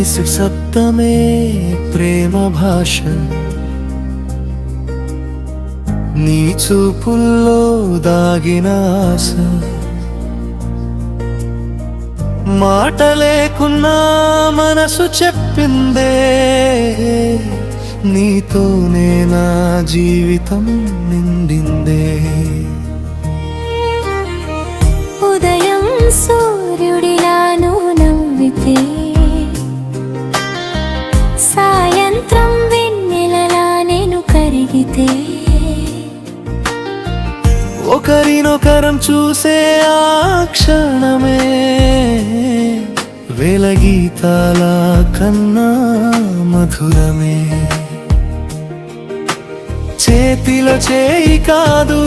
నిశ్శబ్దమే ప్రేమ భాష, నీ చూపుల్లో దాగిన ఆశ, మాట లేకున్నా మనసు చెప్పిందే, నీతోనే నా జీవితం నిండిందే. ఉదయం సూర్యుడిలాను నవ్వితే, సాయంత్రం వెన్నెలలా నేను కరిగితే, ఒకరినొకరం చూసే ఆ క్షణమే వేల గీతాల కన్నా మధురమే. చేతిలో చేయి కాదు,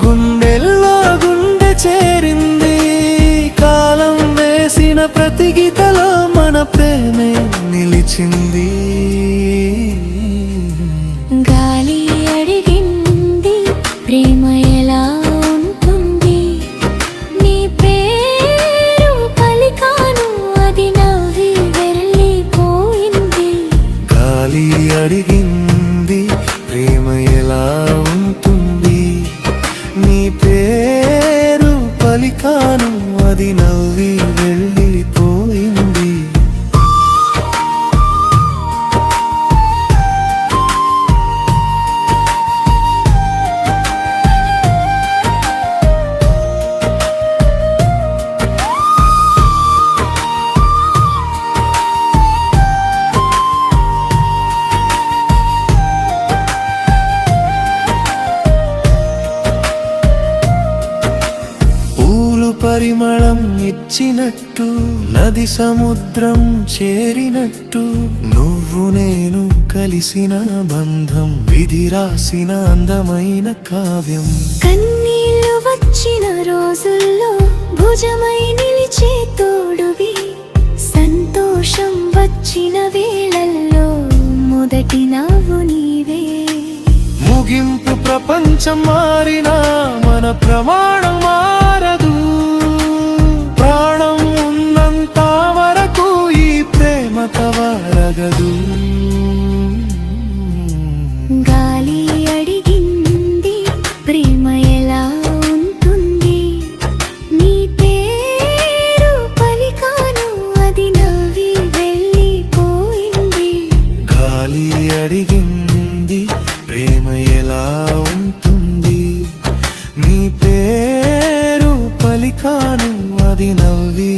గుండెల్లో గుండె చేరింది, కాలం వేసిన ప్రతి గీతలో మన ప్రేమే నిలిచింది. గాలి అడిగింది ప్రేమ ఎలా ఉంటుంది, నీ పేరు పలికాను అది నవ్వి వెళ్ళిపోయింది. గాలి అడిగింది ప్రేమ ఎలా ఉంటుంది, నీ పేరు పలికాను అది నవ్వి వెళ్ళిపోయింది. పరిమళం ఇచ్చినట్టు, నది సముద్రం చేరినట్టు, నువ్వు నేను కలిసిన బంధం విధి రాసిన అందమైన కావ్యం. కన్నీళ్లు వచ్చిన రోజుల్లో భుజమై నిలిచే తోడువి, సంతోషం వచ్చిన వేళల్లో మొదటి నవ్వు నీవే. ముగింపు ప్రపంచం మారినా మన ప్రమాణం మారదు, ప్రాణం ఉన్నంత వరకు ఈ ప్రేమ తవరగదు. గాలి అడిగింది ప్రేమ ఎలా ఉంటుంది, నీ పేరు పలికాను అది నవ్వి వెళ్ళిపోయింది. గాలి అడిగింది ప్రేమ ఎలా ఉంటుంది, నీ పేరు పలికాను అది నవ్వి